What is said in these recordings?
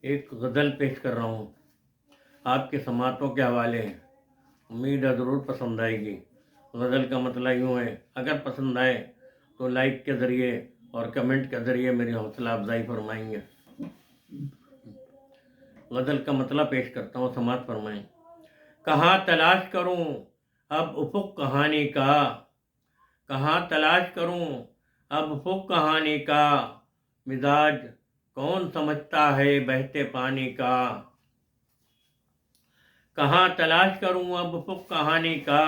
ایک غزل پیش کر رہا ہوں آپ کے سماعتوں کے حوالے ہے، امید ہے ضرور پسند آئے گی۔ غزل کا مطلب یوں ہے، اگر پسند آئے تو لائک کے ذریعے اور کمنٹ کے ذریعے میری حوصلہ افزائی فرمائیں گے۔ غزل کا مطلب پیش کرتا ہوں، سماعت فرمائیں۔ کہاں تلاش کروں اب افق کہانی کا، کہاں تلاش کروں اب افق کہانی کا، مزاج کون سمجھتا ہے بہتے پانی کا۔ کہاں تلاش کروں اب افق کہانی کا،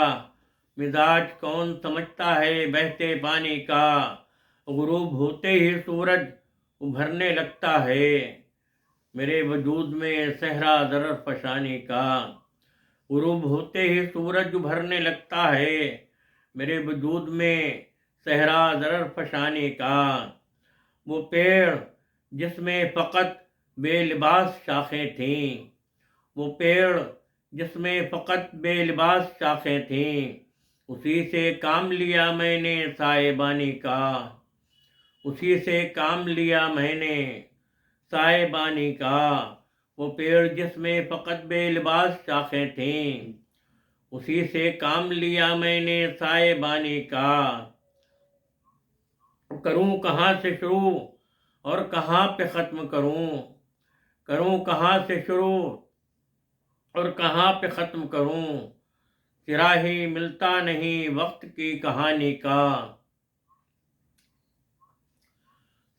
مزاج کون سمجھتا ہے بہتے پانی کا۔ غروب ہوتے ہی سورج ابھرنے لگتا ہے، میرے وجود میں صحرا ضرر فشانی کا۔ غروب ہوتے ہی سورج ابھرنے لگتا ہے، میرے وجود میں صحرا ضرر فشانی کا۔ وہ پیڑ جس میں فقط بے لباس شاخیں تھیں، وہ پیڑ جس میں فقط بے لباس شاخیں تھیں، اسی سے کام لیا میں نے سائے بانی کا، اسی سے کام لیا میں نے سائے بانی کا۔ وہ پیڑ جس میں فقط بے لباس شاخیں تھیں، اسی سے کام لیا میں نے سائے بانی کا۔ کروں کہاں سے شروع اور کہاں پہ ختم کروں، کروں کہاں سے شروع اور کہاں پہ ختم کروں۔ سرا ہی ملتا نہیں وقت کی کہانی کا،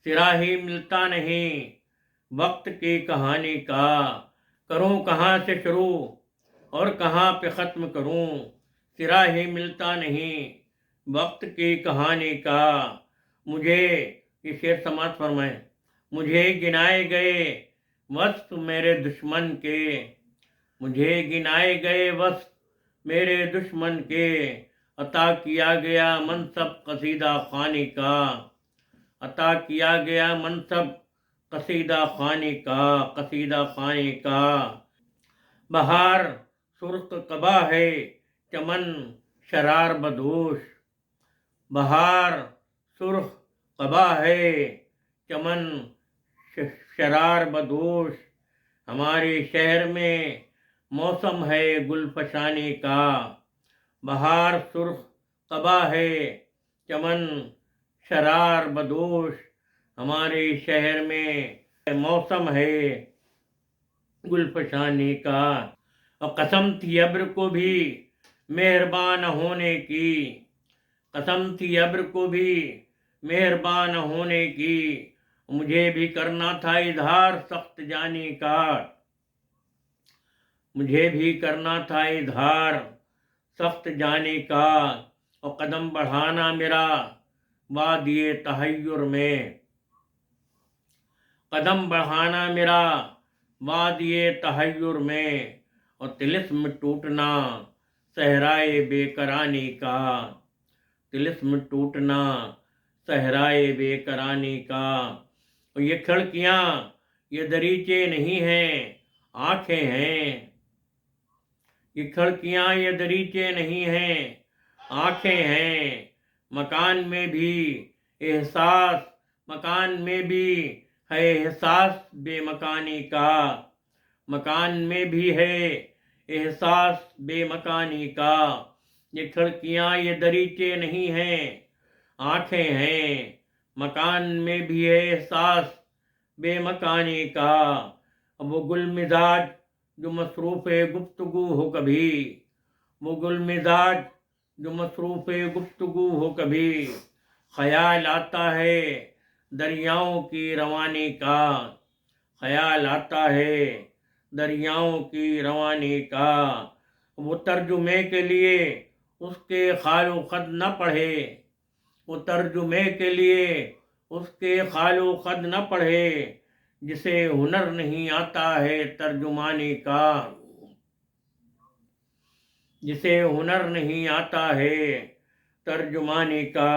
سرا ہی ملتا نہیں وقت کی کہانی کا۔ کروں کہاں سے شروع اور کہاں پہ ختم کروں، سرا ہی ملتا نہیں وقت کی کہانی کا۔ مجھے یہ شعر سماعت فرمائیں۔ مجھے گنائے گئے وصف میرے دشمن کے، مجھے گنائے گئے وصف میرے دشمن کے، عطا کیا گیا منصب قصیدہ خوانی کا، عطا کیا گیا منصب قصیدہ خوانی کا، قصیدہ خوانی کا۔ بہار سرخ قبا ہے چمن شرار بدوش، بہار سرخ قبا ہے چمن شرار بدوش۔ ہمارے شہر میں موسم ہے گل فشانی کا، بہار سرخ قبا ہے چمن شرار بدوش۔ ہمارے شہر میں موسم ہے گل فشانی کا۔ اور قسم تھی ابر کو بھی مہربان ہونے کی، قسم تھی ابر کو بھی مہربان ہونے کی، مجھے بھی کرنا تھا اظہار سخت جانی کا، مجھے بھی کرنا تھا اظہار سخت جانی کا۔ اور قدم بڑھانا میرا وادی تحیر میں، قدم بڑھانا میرا وادی تحیر میں، اور طلسم ٹوٹنا صحرائے بے کرانی کا، طلسم ٹوٹنا صحرائے بے کرانی کا۔ اور یہ کھڑکیاں یہ دریچے نہیں ہیں آنکھیں ہیں، یہ کھڑکیاں یہ دریچے نہیں ہیں آنکھیں ہیں۔ مکان میں بھی احساس، مکان میں بھی ہے احساس بے مکانی کا، مکان میں بھی ہے احساس بے مکانی کا۔ یہ کھڑکیاں یہ دریچے نہیں ہیں آنکھیں ہیں، مکان میں بھی ہے احساس بے مکانی کا۔ اب وہ گل مزاج جو مصروف گفتگو ہو کبھی، وہ گل مزاج جو مصروف گفتگو ہو کبھی، خیال آتا ہے دریاؤں کی روانی کا، خیال آتا ہے دریاؤں کی روانی کا۔ وہ ترجمے کے لیے اس کے خال و خط نہ پڑھے، وہ ترجمے کے لیے اس کے خال و خط نہ پڑھے، جسے ہنر نہیں آتا ہے ترجمانی کا، جسے ہنر نہیں آتا ہے ترجمانی کا۔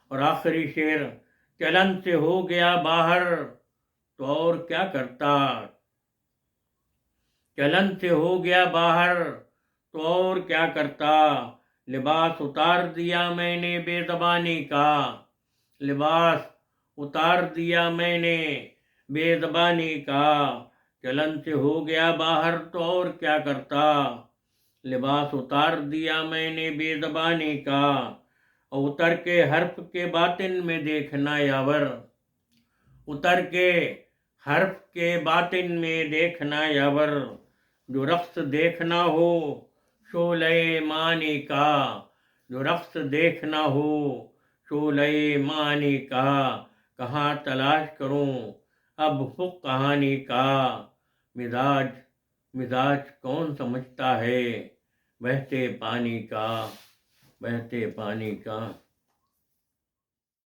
اور آخری شعر، چلن سے ہو گیا باہر تو اور کیا کرتا، چلن سے ہو گیا باہر تو اور کیا کرتا، لباس اتار دیا میں نے بے زبانی کا، لباس اتار دیا میں نے بے زبانی کا۔ چلن سے ہو گیا باہر تو اور کیا کرتا، لباس اتار دیا میں نے بے زبانی کا، اتر کے حرف کے باطن میں دیکھنا یاور، اتر کے حرف کے باطن میں دیکھنا یاور، جو رقص دیکھنا ہو شعلہ معنی کا، جو رقص دیکھنا ہو شعلہ معنی کا، کہاں تلاش کروں اب فق کہانی کا، مزاج مزاج کون سمجھتا ہے بہتے پانی کا، بہتے پانی کا۔